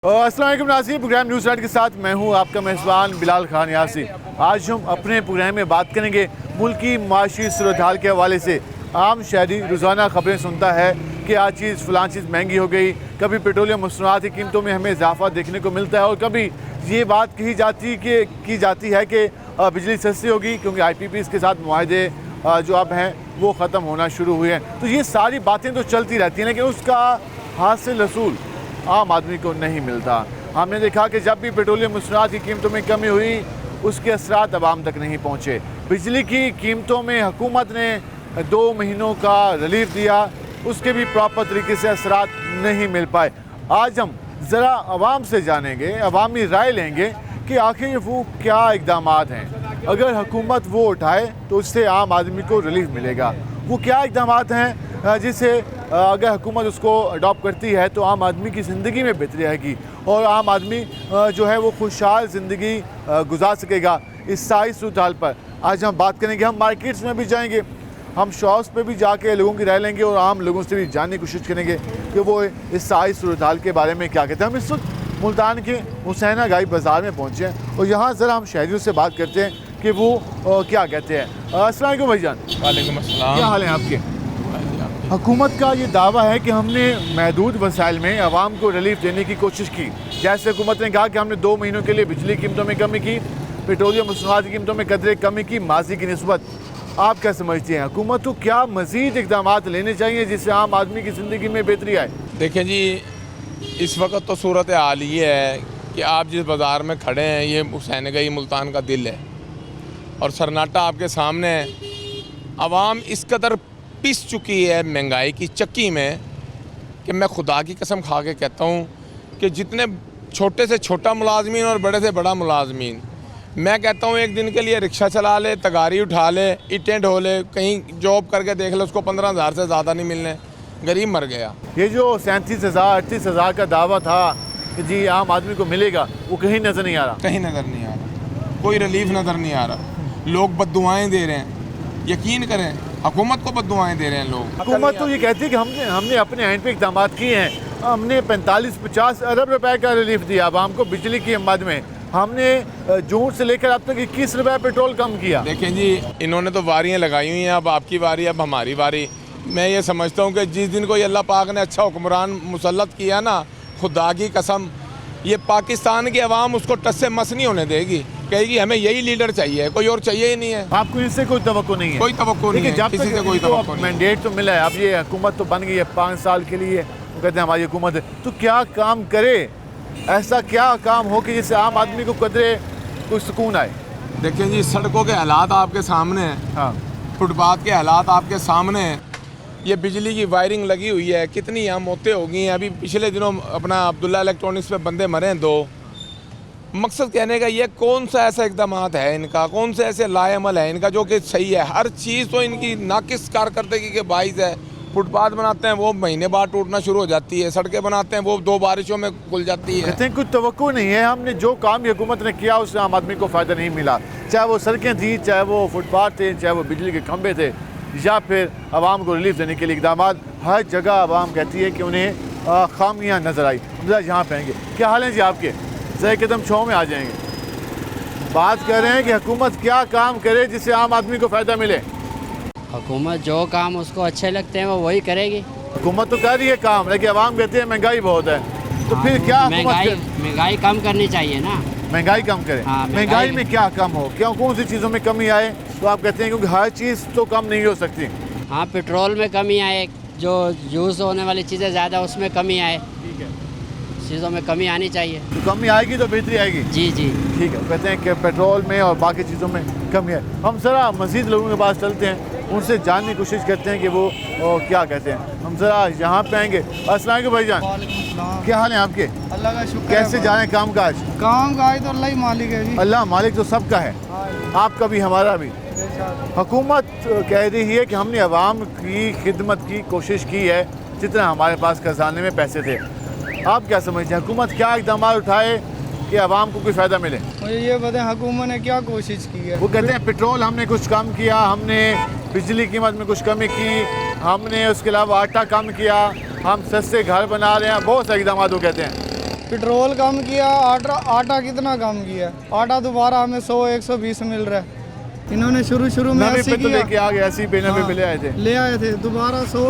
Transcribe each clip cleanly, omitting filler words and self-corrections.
अस्सलाम वालेकुम नाज़रीन, प्रोग्राम न्यूज़ राइट के साथ मैं हूं आपका मेज़बान बिलाल खान यासी। आज हम अपने प्रोग्राम में बात करेंगे मुल्क की माशी सूरत हाल के हवाले से। आम शहरी रोज़ाना ख़बरें सुनता है कि आज चीज़ फ़लाँ चीज़ महंगी हो गई, कभी पेट्रोलियम मसनूआत की कीमतों में हमें इजाफा देखने को मिलता है और कभी ये बात की जाती है कि बिजली सस्ती होगी क्योंकि IPPs के साथ मुआहदे जो अब हैं वो ख़त्म होना शुरू हुए हैं। तो ये सारी बातें तो चलती रहती हैं, लेकिन उसका हासिल रसूल आम आदमी को नहीं मिलता। हमने देखा कि जब भी पेट्रोलियम मसनूआत की कीमतों में कमी हुई उसके असरात आवाम तक नहीं पहुँचे। बिजली की कीमतों में हुकूमत ने 2 महीनों का रिलीफ दिया, उसके भी प्रॉपर तरीके से असरात नहीं मिल पाए। आज हम ज़रा आवाम से जानेंगे, अवामी राय लेंगे कि आखिर वो क्या इक़दाम हैं। अगर हुकूमत वो उठाए तो उससे आम आदमी को रिलीफ मिलेगा। वो क्या इक़दाम हैं जिसे अगर हुकूमत उसको अडॉप्ट करती है तो आम आदमी की ज़िंदगी में बेहतरी आएगी और आम आदमी जो है वो खुशहाल ज़िंदगी गुजार सकेगा। इस सारी सूरत हाल पर आज हम बात करेंगे। हम मार्केट्स में भी जाएंगे, हम शॉप्स पे भी जाके लोगों की राय लेंगे और आम लोगों से भी जानने की कोशिश करेंगे कि वो इस सारी सूरत हाल के बारे में क्या कहते हैं। हम इस वक्त मुल्तान के हुसैना गाई बाज़ार में पहुँचे हैं और यहाँ ज़रा हम शहरियों से बात करते हैं कि वो क्या कहते हैं। अस्सलाम वालेकुम भाईजान। वालेकुम अस्सलाम। क्या हाल है आपके? हुकूमत का ये दावा है कि हमने महदूद वसाइल में आवाम को रिलीफ देने की कोशिश की। जैसे हुकूमत ने कहा कि हमने 2 महीनों के लिए बिजली कीमतों में कमी की, पेट्रोलियम मसनूआत की कीमतों में कदरे कमी की माजी की निस्बत। आप क्या समझते हैं, हुकूमत को क्या मज़ीद इक़दाम लेने चाहिए जिससे आम आदमी की ज़िंदगी में बेहतरी आए? देखें जी, इस वक्त तो सूरत हाल ये है कि आप जिस बाज़ार में खड़े हैं ये हुसैन गई मुल्तान का दिल है और सन्नाटा आपके सामने है। आवाम इस कदर पिस चुकी है महंगाई की चक्की में कि मैं खुदा की कसम खा के कहता हूँ कि जितने छोटे से छोटा मुलाजमीन और बड़े से बड़ा मुलाजमीन, मैं कहता हूँ एक दिन के लिए रिक्शा चला ले, तगारी उठा ले, ईंटें ढो ले, कहीं जॉब करके देख ले, उसको 15,000 से ज़्यादा नहीं मिलने, गरीब मर गया। ये जो 37,000 38,000 का दावा था कि जी आम आदमी को मिलेगा, वो कहीं नज़र नहीं आ रहा। कहीं नज़र नहीं आ रहा, कोई रिलीफ नज़र नहीं आ रहा। लोग बद्दुआएँ दे रहे हैं, यकीन करें हुकूमत को बद्दुआएँ दे रहे हैं लोग। हुकूमत तो ये कहती है कि हमने अपने एंड पे इक़दाम किए हैं। हमने 45-50 अरब रुपए का रिलीफ दिया आवाम को बिजली की मद में। हमने जून से लेकर अब तक 21 रुपये पेट्रोल कम किया। देखें जी, इन्होंने तो वारियाँ लगाई हुई हैं, अब आपकी बारी, अब हमारी बारी। मैं ये समझता हूँ कि जिस दिन को ये अल्लाह पाक ने अच्छा हुक्मरान मुसल्लत किया ना, खुदा की कसम ये पाकिस्तान की आवाम उसको टस से मस नहीं होने देगी, कहेगी हमें यही लीडर चाहिए, कोई और चाहिए ही नहीं है। आपको इससे कोई तवक्को नहीं है? कोई तवक्को नहीं है, जब किसी से कोई तवक्को नहीं। मैंडेट तो मिला है, अब ये हुकूमत तो बन गई है 5 साल के लिए, वो कहते हैं हमारी हुकूमत है, तो क्या काम करे, ऐसा क्या काम हो कि जिससे आम आदमी को कदरे कोई सुकून आए? देखिए जी, सड़कों के हालात आपके सामने हैं, हाँ, फुटपाथ के हालात आपके सामने हैं। ये बिजली की वायरिंग लगी हुई है, कितनी यहाँ मौतें हो गई हैं। अभी पिछले दिनों अपना अब्दुल्ला इलेक्ट्रॉनिक्स पे बंदे मरे हैं 2। मकसद कहने का ये, कौन सा ऐसा इक़दाम है इनका, कौन से ऐसे लाएमल है इनका जो कि सही है? हर चीज़ तो इनकी नाकिस कारकर्दगी के बाइस है। फुटपाथ बनाते हैं वो महीने बाद टूटना शुरू हो जाती है, सड़कें बनाते हैं वो 2 बारिशों में खुल जाती है। कहते हैं कुछ तवक्को नहीं है। हमने जो काम हुकूमत ने किया उससे आम आदमी को फ़ायदा नहीं मिला, चाहे वो सड़कें थी, चाहे वो फुटपाथ थे, चाहे वो बिजली के खंभे थे, या फिर आवाम को रिलीफ देने के लिए इक़दाम। हर जगह आवाम कहती है कि उन्हें खामियाँ नज़र आई। यहाँ पे आएंगे, क्या हाल है जी आपके? ज़रा कदम छो में आ जाएंगे। बात कर रहे हैं कि हुकूमत क्या काम करे जिससे आम आदमी को फ़ायदा मिले। हुकूमत जो काम उसको अच्छे लगते हैं वो वही करेगी। हुकूमत तो कर रही है काम, लेकिन आवाम कहते हैं महंगाई बहुत है, तो फिर क्या महंगाई कम करनी चाहिए ना। महंगाई कम करें। हाँ, महंगाई में क्या कम हो, क्या कौन सी चीज़ों में कमी आए? तो आप कहते हैं क्योंकि हर चीज़ तो कम नहीं हो सकती। हाँ, पेट्रोल में कमी आए, जो यूज़ होने वाली चीज़ें ज़्यादा उसमें कमी आए, ठीक है, चीज़ों में कमी आनी चाहिए। तो कमी आएगी तो बेहतरी आएगी। जी जी, ठीक है, कहते हैं कि पेट्रोल में और बाकी चीज़ों में कमी है। हम ज़रा मज़ीद लोगों के पास चलते हैं, उनसे जानने की कोशिश करते हैं कि वो क्या कहते हैं। हम ज़रा यहाँ पे आएंगे। अस्सलाम वालेकुम भाईजान, क्या हाल है आपके? अल्लाह का शुक्र। कैसे जा रहे हैं काम काज? काम काज तो अल्लाह ही मालिक है जी। अल्लाह मालिक तो सबका है, आपका भी हमारा भी। हुकूमत कह रही है कि हमने आवाम की खिदमत की कोशिश की है जितना हमारे पास खजाने में पैसे थे। आप क्या समझते हैं, हुकूमत क्या इक़दाम उठाए कि आवाम को कोई फ़ायदा मिले? मुझे ये बताएं हुकूमत ने क्या कोशिश की है? वो कहते हैं पेट्रोल हमने कुछ कम किया, हमने बिजली कीमत में कुछ कमी की, हमने उसके अलावा आटा कम किया, हम सस्ते घर बना रहे हैं, बहुत से इक़दाम वो कहते हैं। पेट्रोल कम किया, आटा कितना कम किया। आटा दोबारा हमें 100-120 मिल रहा है। इन्होंने शुरू में 80 पे तो किया, लेके आ गए, 80 पे 90 पे ले आए थे। ले आए थे। दोबारा 100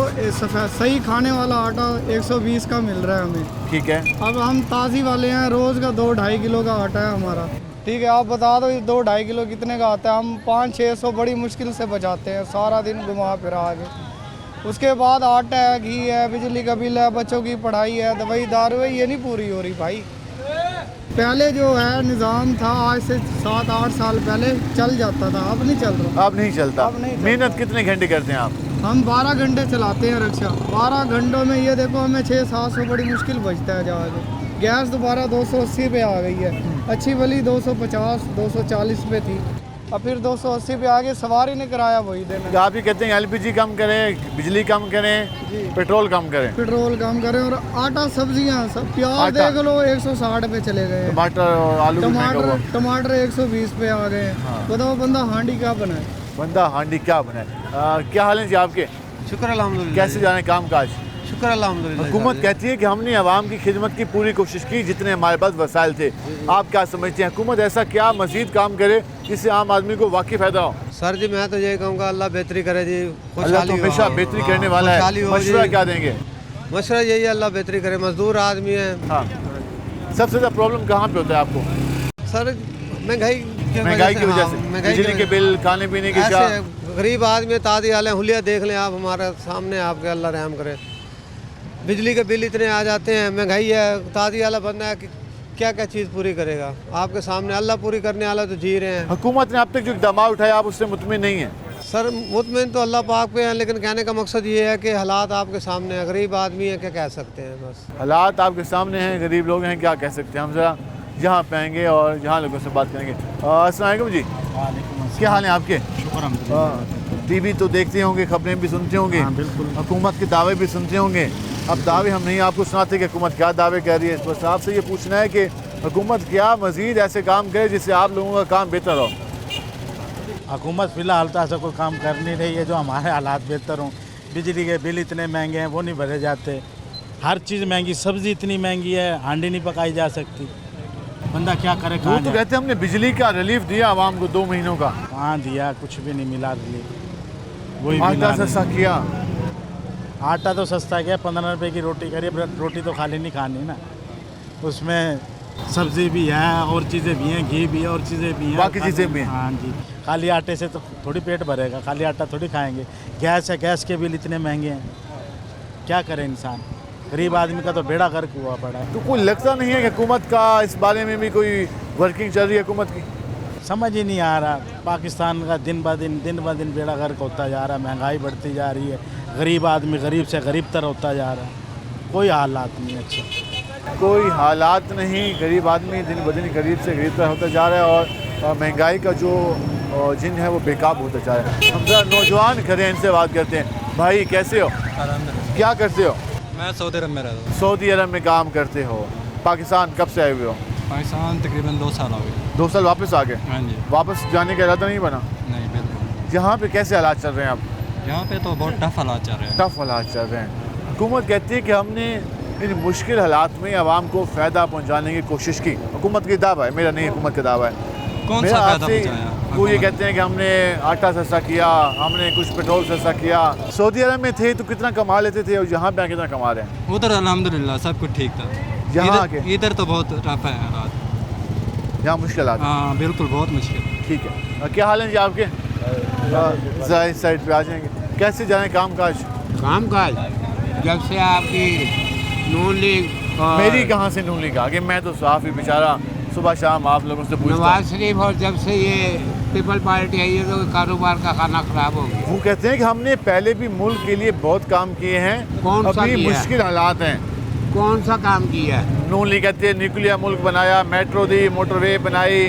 सही खाने वाला आटा 120 का मिल रहा है हमें। ठीक है, अब हम ताज़ी वाले हैं, रोज़ का 2-2.5 किलो का आटा है हमारा। ठीक है, आप बता दो 2-2.5 किलो कितने का आता है। हम 500-600 बड़ी मुश्किल से बचाते हैं, सारा दिन घुमा फिरा के। उसके बाद आटा है, घी है, बिजली का बिल है, बच्चों की पढ़ाई है, दवाई दारू है, ये नहीं पूरी हो रही भाई। पहले जो है निज़ाम था, आज से 7-8 साल पहले चल जाता था, अब नहीं चल रहा। अब नहीं चलता। अब नहीं चलता। मेहनत कितने घंटे करते हैं आप? हम 12 घंटे चलाते हैं रिक्शा। 12 घंटों में ये देखो हमें 600-700 बड़ी मुश्किल बचता है जाके। गैस दोबारा 280 पे आ गई है, अच्छी वाली 250-240 पे थी, अब फिर 280 पे आ गई। सवारी ने किराया वही देना। तो आप ये कहते हैं LPG कम करें, बिजली कम करें, जी। पेट्रोल कम करें, पेट्रोल कम करें और आटा, सब्जियां सब, प्याज आटा। देख लो 160 पे चले गए हैं। टमाटर और आलू भी महंगा हुआ। टमाटर 120 पे आ गए हैं। हाँ। बताओ बंदा हांडी क्या बनाए। बंदा हांडी क्या बनाए। क्या हाल है जी आपके? शुक्र अल्हम्दुलिल्लाह। कैसे जाने काम काज? शुक्र अल्हम्दुलिल्लाह। हुकूमत कहती है कि हमने आवाम की खिदमत की पूरी कोशिश की जितने हमारे पास वसाइल थे। आप क्या समझते हैं, हुकूमत ऐसा क्या मजीद काम करे जिससे आम आदमी को वाकई फायदा हो? सर जी मैं तो यही कहूँगा अल्लाह बेहतरी करे जी। अल्लाह तो हमेशा बेहतरी करने वाला है। मशवरा क्या देंगे? मशवरा यही है अल्लाह बेहतरी करे। मजदूर आदमी है। हाँ, सबसे ज़्यादा प्रॉब्लम कहाँ पे होता है आपको? सर महंगाई की वजह से, बिजली के बिल, खाने पीने के क्या? ऐसे गरीब आदमी ताज़ी हाल है, हुलिया देख लें आप हमारे सामने, आपके अल्लाह रहम करे। बिजली के बिल इतने आ जाते हैं, महंगाई है, ताज़ी वाला बंदा है कि क्या क्या चीज़ पूरी करेगा। आपके सामने अल्लाह पूरी करने वाला तो जी रहे हैं। हुकूमत ने अब तक जो इक़दाम उठाए आप उससे मुतमिन नहीं है? सर मुतमिन तो अल्लाह पाक पे है, लेकिन कहने का मकसद ये है कि हालात आपके सामने है। गरीब आदमी है, क्या कह सकते हैं। बस हालात आपके सामने हैं, गरीब लोग हैं, क्या कह सकते हैं। हम ज़रा यहाँ पे आएंगे और यहाँ लोगों से बात करेंगे। अस्सलाम वालेकुम जी, क्या हाल है आपके? टीवी तो देखते होंगे, खबरें भी सुनते होंगे, हुकूमत के दावे भी सुनते होंगे। अब दावे हम नहीं आपको सुनाते कि हुकूमत क्या दावे कर रही है, बस आपसे ये पूछना है कि हुकूमत क्या मज़ीद ऐसे काम करे जिससे आप लोगों का काम बेहतर हो। हुकूमत फ़िलहाल तो ऐसा कोई काम कर नहीं रही है जो हमारे हालात बेहतर हों। बिजली के बिल इतने महंगे हैं, वो नहीं भरे जाते। हर चीज़ महंगी, सब्ज़ी इतनी महंगी है, हांडी नहीं पकाई जा सकती। बंदा क्या करे, वो कहाँ तो जाए? कहते हैं हमने बिजली का रिलीफ दिया आवाम को 2 महीनों का, कहाँ दिया, कुछ भी नहीं मिला रिलीफ। वही आटा मिला सस्ता नहीं। किया। आटा तो सस्ता गया, 15 रुपए की रोटी करी। रोटी तो खाली नहीं खानी ना, उसमें सब्ज़ी भी है और चीज़ें भी हैं, घी भी है और चीज़ें भी हैं, बाकी चीज़ें भी हैं। हाँ जी, खाली आटे से तो थोड़ी पेट भरेगा, खाली आटा थोड़ी खाएंगे। गैस है, गैस के बिल इतने महंगे हैं, क्या करे इंसान। गरीब आदमी का तो बेड़ा गर्क हुआ पड़ा है। तो कोई लगता नहीं है कि हुकूमत का इस बारे में भी कोई वर्किंग चल रही है हुकूमत की? समझ ही नहीं आ रहा। पाकिस्तान का दिन ब दिन बेड़ा गर्क होता जा रहा है, महंगाई बढ़ती जा रही है, गरीब आदमी गरीब से गरीब तर होता जा रहा है। कोई हालात नहीं अच्छे, कोई हालात नहीं, गरीब आदमी दिन ब दिन गरीब से गरीब तर होता जा रहा है और महंगाई का जो जिन है वो बेकाब होता जा रहा है। हम जरा नौजवान खड़े हैं, इनसे बात करते हैं। भाई कैसे हो, क्या करते हो? मैं सऊदी अरब में रहता हूँ। सऊदी अरब में काम करते हो। पाकिस्तान कब से आए हुए हो? पाकिस्तान तकरीबन 2 साल हो गए। 2 साल वापस आ गए? हाँ जी। वापस जाने का इरादा नहीं बना? नहीं बिल्कुल। यहाँ पे कैसे हालात चल रहे हैं अब? यहाँ पे तो बहुत टफ हालात चल रहे हैं। टफ हालात चल रहे हैं। हुकूमत कहती है कि हमने इन मुश्किल हालात में आवाम को फ़ायदा पहुँचाने की कोशिश की। हुकूमत का दावा है, मेरा नहीं, हुकूमत का दावा है। कौन मेरा सा फ़ायदा आपसे पहुँचाया? वो ये कहते हैं कि हमने आटा सस्ता किया, हमने कुछ पेट्रोल सस्ता किया। सऊदी अरब में थे तो कितना कमा लेते थे और यहाँ पे कितना कमा रहे हैं? उधर अल्हम्दुलिल्लाह सब कुछ ठीक था। यहाँ इधर- आके? इधर तो बहुत टफ है हालात। यहाँ मुश्किल आते हैं। हाँ बिल्कुल बहुत मुश्किल। ठीक है, क्या हाल है जी आपके? ज़रा इस साइड पे आ जाएंगे। कैसे जाए काम काज? काम काज जब से आपकी नून लीग और मेरी कहाँ से नून लीग आगे? मैं तो साफ ही बेचारा सुबह शाम आप लोगों से पूछता नवाज हूँ। शरीफ और जब से ये पीपल पार्टी आई है तो कारोबार का खाना खराब हो गया। वो कहते हैं कि हमने पहले भी मुल्क के लिए बहुत काम किए हैं, कौन सा अभी किया? मुश्किल हालात हैं। कौन सा काम किया है? नून लीग कहते हैं न्यूक्लियर मुल्क बनाया, मेट्रो दी, मोटरवे बनाई,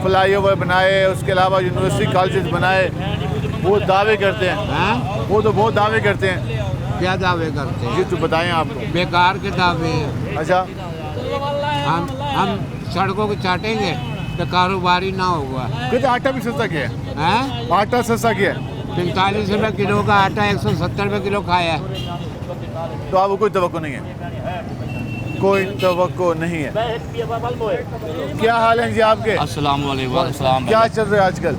फ्लाईओवर बनाए, उसके अलावा यूनिवर्सिटी कॉलेजेस बनाए। वो दावे करते हैं, हाँ? वो तो बहुत दावे करते हैं। क्या दावे करते ये हैं? तो बताएं आपको। बेकार के दावे हैं। अच्छा, हम सड़कों को चाटेंगे तो कारोबारी ना होगा। कहते आटा भी सस्ता किया है, हैं? आटा सस्ता किया है। 45 रुपये किलो का आटा 170 रुपये किलो खाया है। तो आपको कोई तवक्को नहीं है? कोई तवक्को नहीं है। क्या हाल है जी आपके? अस्सलाम वालेकुम। क्या चल रहा है आजकल?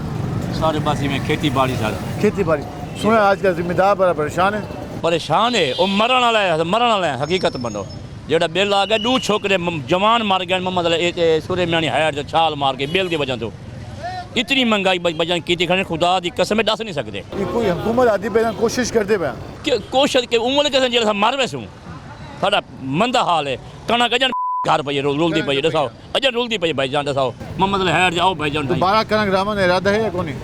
सारे पासे में खेती बाड़ी सर खेती बाड़ी सुना आजकल जिम्मेदार बड़ा परेशान है। परेशान है वो मरण वाला है हकीकत बनो जेड़ा बिल आ गया 2 छोकरे जवान मर गए मतलब सूर्य म्यानी हैड जो छाल मार के बिल की वजह तो इतनी महंगाई बजन की खड़े खुदा दी कसम दस नहीं सकते। कोई हुकूमत आदि पे कोशिश करते पे कि कोशिश के उम्र के जेड़ा मर वैसू साडा मंदा हाल है कणक अजन घर पे रुलदी पे दसाओ अजन रुलदी पे भाईजान दसाओ मोहम्मद हैड जाओ भाईजान। दोबारा कनक रामन इरादा है या कोनी?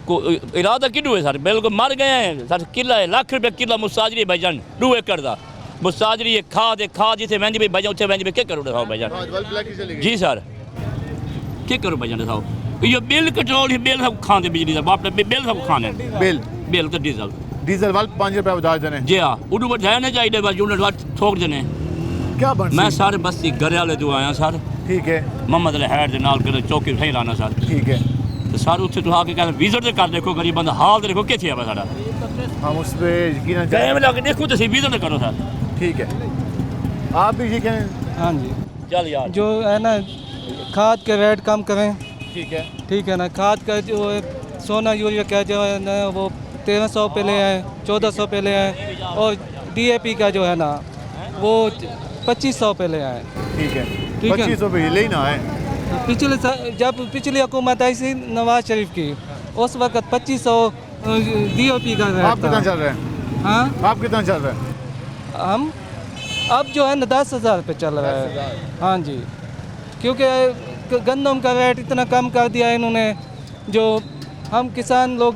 को इरादा किडू है सर बिल्कुल मर गए हैं सर किला है लाख रुपये किला मुसाजरी भाईजान 2 एकड़ का मुसाजरी खाद जिसे वही भी भाईजान उसे वही क्या करो दसाओ भाईजान जी सर क्या करो भाईजान दसाओ ये बिल कंट्रोल बिल सब खाते बिजली का बाप बिल सब खाने बिल तो डीजल वाल 5 रुपये बता देने जी हाँ उडू बढ़ाने चाहिए बस यूनिट थोक देने क्या बन मैं सारे बस्ती घर वाले तो आया सर ठीक है मोहम्मद हैड के नाल कर चौकी सही रहना सर ठीक है तो सर उत्थे तो आके कहते विजिट कर देखो गरीब बंदा हाल देखो किथे है साडा हम उस पे यकीन टाइम लगा देखो तो विजिट करो सर ठीक है आप भी ये कहें। हाँ जी चल यार जो है ना खाद के रेट कम करें ठीक है ना खाद का जो सोना यूरिया का जो है ना वो 1300 पे ले आए 1400 पे ले आए और DAP का जो है ना वो 2500 पे ले आए। ठीक है 2500 पे ले ना है। जब पिछली हुकूमत आई थी नवाज शरीफ की उस वक्त 2500 DAP का रेट आप कितना चल रहे हैं? हाँ आप कितना चल रहे हैं? हम अब जो है ना 10,000 पे चल रहा है। हाँ जी क्योंकि गंदम का रेट इतना कम कर दिया है इन्होंने जो हम किसान लोग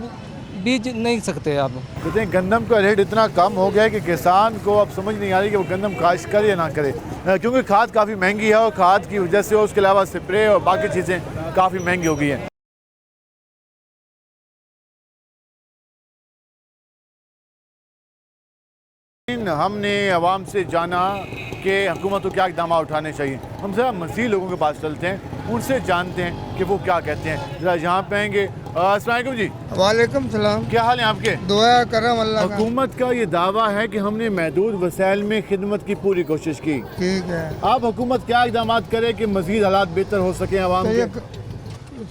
बीज नहीं सकते अब। कहते हैं गंदम का रेट इतना कम हो गया है कि किसान को अब समझ नहीं आ रही कि वो गंदम काश्त करे या ना करे क्योंकि खाद काफ़ी महंगी है और खाद की वजह से उसके अलावा स्प्रे और बाकी चीज़ें काफ़ी महंगी हो गई हैं। हमने आवाम से जाना कि हुकूमत को क्या इक़दाम उठाने चाहिए। हम ज़रा मज़ीद लोगों के पास चलते हैं उनसे जानते हैं कि वो क्या कहते हैं। ज़रा यहाँ पे आएंगे। अस्सलाम वालेकुम जी। वालेकुम सलाम। क्या हाल है आपके? दुआ करम अल्लाह का। हुकूमत का ये दावा है कि हमने महदूद वसाइल में खिदमत की पूरी कोशिश की। ठीक है आप हुकूमत क्या इक़दाम करे कि मज़ीद हालात बेहतर हो सकें आवाम के?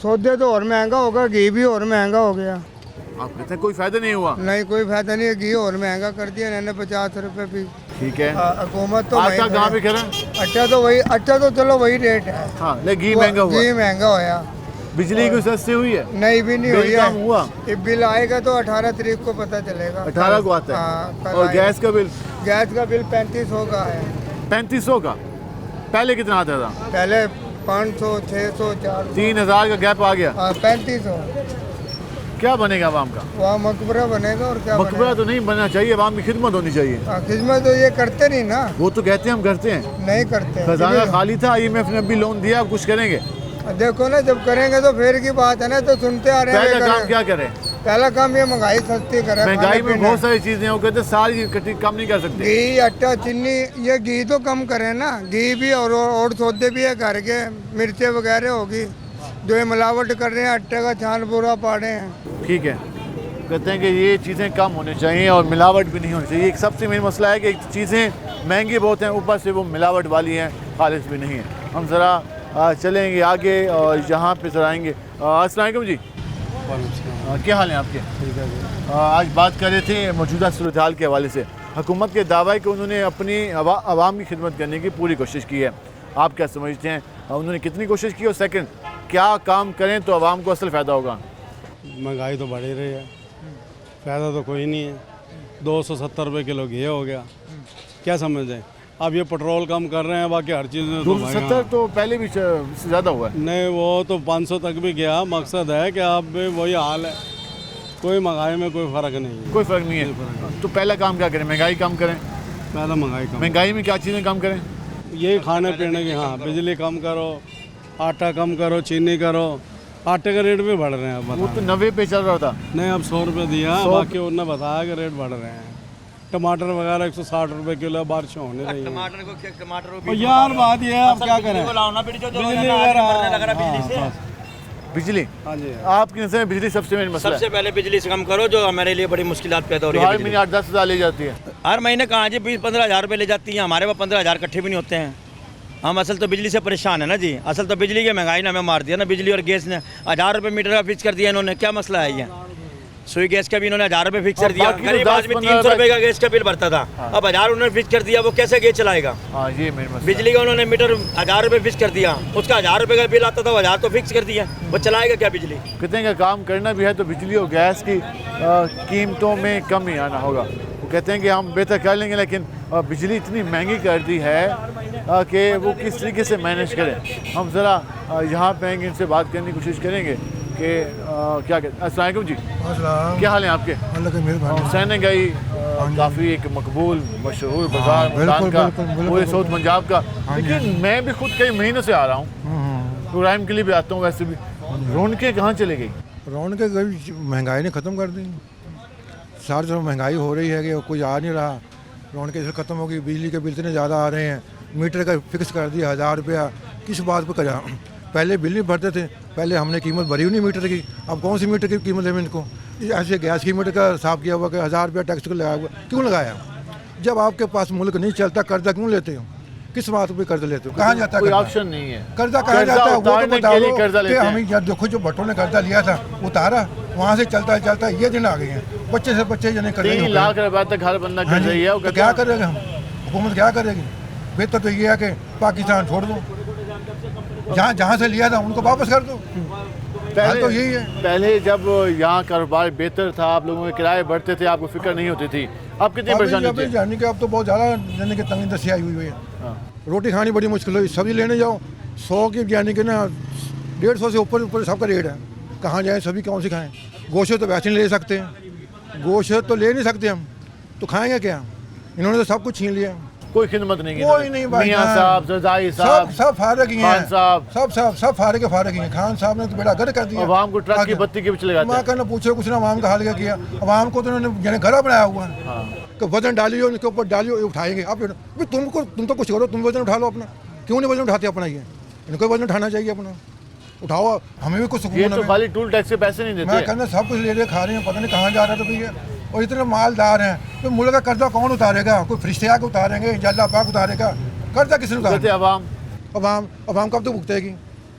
सौदे तो और महंगा होगा घी भी और महंगा हो गया। आप कहते हैं कोई फ़ायदा नहीं हुआ? नहीं कोई फायदा नहीं है घी और महंगा कर दिया इन्होंने 50 रुपये भी। ठीक है हुकूमत तो आटा कहाँ पे करें? अच्छा तो चलो वही रेट है। हाँ लेकिन घी महंगा हुआ। घी महंगा होया। बिजली की सस्ती हुई है? नहीं भी नहीं बिल हुई कम हुआ? ये बिल आएगा तो 18 तारीख को पता चलेगा। 18 को आता है। हाँ, कल और आएगा। गैस का बिल? गैस का बिल 3500 का है। 3500 का? पहले कितना आता था? पहले 500 600 400 3000 का गैप आ गया। 3500। क्या बनेगा आवाम का? वहाँ मकबरा बनेगा और क्या मकबरा तो नहीं बनना चाहिए, आवाम की खिदमत होनी चाहिए। खिदमत तो ये करते नहीं ना। वो तो कहते हैं हम करते हैं। नहीं करते। खजाना खाली था IMF ने भी लोन दिया, कुछ करेंगे? देखो ना जब करेंगे तो फिर की बात है ना तो सुनते आ रहे हैं। पहला काम क्या करें? पहला काम ये महंगाई सस्ती करे। महंगाई में बहुत सारी चीजें वो कहते हैं सारी कम नहीं कर सकते। घी आटा चीनी ये घी तो कम करें ना। घी भी और सौदे भी है घर के मिर्चें वगैरह होगी जो ये मिलावट कर रहे हैं आटे का छान पूरा पाड़े हैं। ठीक है कहते हैं कि ये चीज़ें कम होनी चाहिए और मिलावट भी नहीं होनी चाहिए। एक सबसे मेन मसला है कि चीज़ें महंगी बहुत हैं ऊपर से वो मिलावट वाली हैं खालिश भी नहीं है। हम ज़रा चलेंगे आगे और यहाँ पे ज़रा आएंगे। अस्सलाम वालेकुम जी। क्या हाल है आपके? ठीक है। आज बात कर रहे थे मौजूदा सूरत हाल के हवाले से। हुकूमत के दावा है कि उन्होंने अपनी आवाम की खिदमत करने की पूरी कोशिश की है। आप क्या समझते हैं उन्होंने कितनी कोशिश की और सेकंड क्या काम करें तो आवाम को असल फ़ायदा होगा? महंगाई तो बढ़ ही रही है, फ़ायदा तो कोई नहीं है। 270 रुपये किलो घी हो गया, क्या समझ जाए। अब ये पेट्रोल कम कर रहे हैं, बाकी हर चीज़ में 270 तो पहले भी ज़्यादा हुआ है। नहीं वो तो 500 तक भी गया। मकसद है कि अब भी वही हाल है, कोई महंगाई में कोई फ़र्क नहीं है। कोई फ़र्क नहीं है। तो पहला काम क्या करें? महंगाई कम करें। पहला महंगाई में क्या चीज़ें कम करें? यही खाने पीने की। हाँ बिजली कम करो, आटा कम करो, चीनी करो। आटे का रेट भी बढ़ रहे हैं। अब वो तो 90 पे चल रहा था। नहीं अब 100 रुपये दिया, बाकी उन्होंने बताया कि रेट बढ़ रहे हैं। टमाटर वगैरह 160 रुपये किलो, बारिश होने रही है। टमाटर यार बात ये है, अब क्या करें। बिजली वगैरह बिजली। हाँ जी आपकी नज़र में बिजली सबसे मेन मसला है। सबसे पहले बिजली से कम करो जो हमारे लिए बड़ी मुश्किलात पैदा हो रही है। 8-10 हज़ार ले जाती है। हर महीने कहाँ जी 20-15 हज़ार रुपये ले जाती हैं, हमारे पास 15 हज़ार इकट्ठे भी नहीं होते हैं। हम असल तो बिजली से परेशान है ना जी, असल तो बिजली की महंगाई ने हमें मार दिया ना, बिजली और गैस ने 1000 रुपये मीटर का फिक्स कर दिया इन्होंने। क्या मसला है ये? सुई गैस का भी इन्होंने 1000 रुपये फिक्स कर दिया। गरीब आदमी 300 रुपये का गैस का बिल भरता था, अब 1000 उन्होंने फिक्स कर दिया, वो कैसे गैस चलाएगा? हाँ ये मेरे मसला। बिजली का उन्होंने मीटर 1000 रुपये फिक्स कर दिया, उसका 1000 रुपये का बिल आता था, वो 1000 तो फिक्स कर दिया, वो चलाएगा क्या बिजली? कितने का काम करना भी है तो बिजली और गैस की कीमतों में कमी आना होगा। वो कहते हैं कि हम बेहतर कर लेंगे, लेकिन बिजली इतनी महंगी कर दी है कि वो किस तरीके से मैनेज करें। हम ज़रा यहाँ पे आएंगे, इनसे बात करने की कोशिश करेंगे कि क्या कहते हैं। अस्सलाम वालेकुम जी, क्या हाल है आपके? हुसैन गई काफ़ी एक मकबूल मशहूर बाजार मुल्तान का, पूरे साउथ पंजाब का, लेकिन मैं भी खुद कई महीनों से आ रहा हूँ, प्रोग्राम के लिए भी आता हूँ। वैसे भी रौनकें कहाँ चली गई? रौनकें महंगाई ने ख़त्म कर दी, सारी तरफ महंगाई हो रही है कि कोई आ नहीं रहा, रौनकें इसे ख़त्म हो गई। बिजली के बिल इतने ज़्यादा आ रहे हैं, मीटर का फिक्स कर दिया 1000 रुपया, किस बात पर करा? पहले बिल नहीं भरते थे, पहले हमने कीमत भरी नहीं मीटर की, अब कौन सी मीटर की कीमत है इनको? ऐसे गैस की मीटर का हिसाब किया हुआ कि 1000 रुपया टैक्स लगाया हुआ, क्यों लगाया? जब आपके पास मुल्क नहीं चलता, कर्जा क्यों लेते हो? किस बात पे कर्जा लेते हो? कहाँ जाता है? कोई ऑप्शन नहीं है, कर्जा कहाँ जाता है? वो तो बता दो कि हैं। हमें यार देखो, जो भट्टों ने कर्जा लिया था उतारा, वहाँ से चलता चलता ये दिन आ गए हैं, बच्चे से बच्चे जने कर 3 लाख रुपए तक हर बंदा कर रही है। तो क्या करेगा हम? हुकूमत क्या करेगी? बेहतर तो ये है कि पाकिस्तान छोड़ दो, जहाँ से लिया था उनको वापस कर दो। पहले तो यही है। पहले जब यहाँ कारोबार बेहतर था, आप लोगों के किराए बढ़ते थे, आपको फिक्र नहीं होती थी, अब कितनी परेशानी होती है? जाने के अब तो बहुत ज़्यादा जाने की तंगी दस्ती आई हुई है। रोटी खानी बड़ी मुश्किल हुई, सब्जी लेने जाओ 100 की यानी कि ना 150 से ऊपर सबका रेट है। कहाँ जाएँ, सब्जी कौन सी खाएँ? गोश्त तो वैसे नहीं ले सकते, गोश्त तो ले नहीं सकते हम, तो खाएँगे क्या? इन्होंने तो सब कुछ छीन लिया, कोई खिदमत नहीं की। कोई नहीं भाई, मियां साहब, जरदारी साहब, सब फारग ही हैं, खान साहब, सब फारग ही हैं। खान साहब ने तो बेड़ा गर्क कर दिया, अवाम को ट्रक की बत्ती के पीछे लगाते हैं। मैं कहना पूछो कुछ ना, अवाम का हाल क्या किया? अवाम को तो उन्होंने यानी घर बनाया हुआ है कि वजन डालियो, उनके ऊपर डालियो, उठाएंगे। अब तुम तो कुछ करो, तुम वजन उठा लो अपना, क्यों नहीं वजन उठाते अपना? ये इनको वजन उठाना चाहिए अपना, उठाओ, हमें भी कुछ सुकून। ये तो खाली टूल टैक्स के पैसे नहीं देते। मैं कहना सब कुछ ले रहे, खा रहे हैं, पता नहीं कहाँ जा रहा था भैया। और इतने मालदार हैं, तो मुल्क का कर्जा कौन उतारेगा? कोई फरिश्ते आके उतारेंगे, अल्लाह पाक उतारेगा? कर्जा किसने उतारेगा? अवाम कब तक भुगतेगी?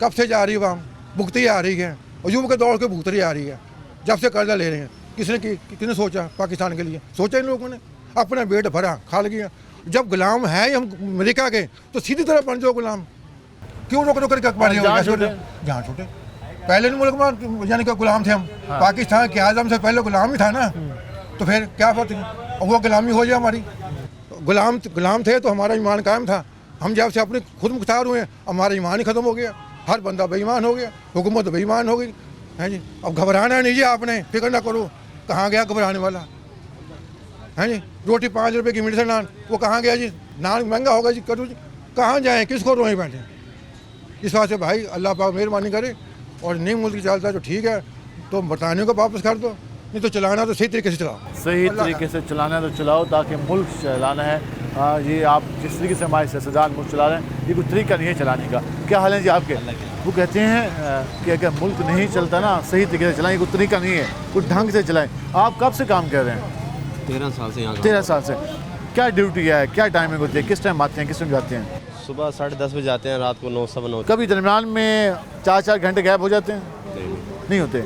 कब से जा रही है अवाम? भुगती आ रही है, और यूं के दौड़ के भुगती आ रही है, जब से कर्जा ले रहे हैं। किसने सोचा पाकिस्तान के लिए? सोचा इन लोगों ने? अपना पेट भरा, खा लिया। जब गुलाम है हम अमेरिका के, तो सीधी तरह बन जाओ गुलाम, क्यों रोक रोक कर जहाँ छोटे? पहले मुल्क में यानी कि गुलाम थे हम, पाकिस्तान के आज़म से पहले गुलाम ही था ना, तो फिर क्या बात है? वो गुलामी हो जाए हमारी। गुलाम थे तो हमारा ईमान कायम था, हम जब से अपने खुद मुख्तार हुए हमारा ईमान ही ख़त्म हो गया, हर बंदा बेईमान हो गया, हुकूमत बेईमान हो गई है जी। अब घबराना नहीं जी, आपने फिक्र ना करो। कहाँ गया घबराने वाला है जी? रोटी 5 रुपये की मीटर से नान, वो कहाँ गया जी? नान महंगा होगा जी, करो जी, कहाँ जाएँ, किसको रोए बैठे? इस बात से भाई अल्लाह पाक मेहरबानी करे, और नहीं मुल्क चलता है तो ठीक है, तो बरतानियों को वापस कर दो, नहीं तो चलाना तो सही तरीके से चलाओ। सही तरीके से चलाना है तो चलाओ, ताकि मुल्क चलाना है। ये आप जिस तरीके से हमारे सियासतदान मुल्क चला रहे हैं, ये कोई तरीका नहीं है चलाने का। क्या हाल है जी आपके? वो कहते हैं कि अगर मुल्क नहीं चलता ना, सही तरीके से चलाएं, कोई तरीका नहीं है, कुछ ढंग से चलाएं। आप कब से काम कर रहे हैं? 13 साल से यहाँ। 13 साल से। क्या ड्यूटी है, क्या टाइमिंग होती है, किस टाइम आते हैं, किस टाइम जाते हैं? सुबह 10:30 बजे जाते हैं, रात को 9 सवा 9। कभी दरमियान में 4-4 घंटे गैप हो जाते हैं? नहीं होते।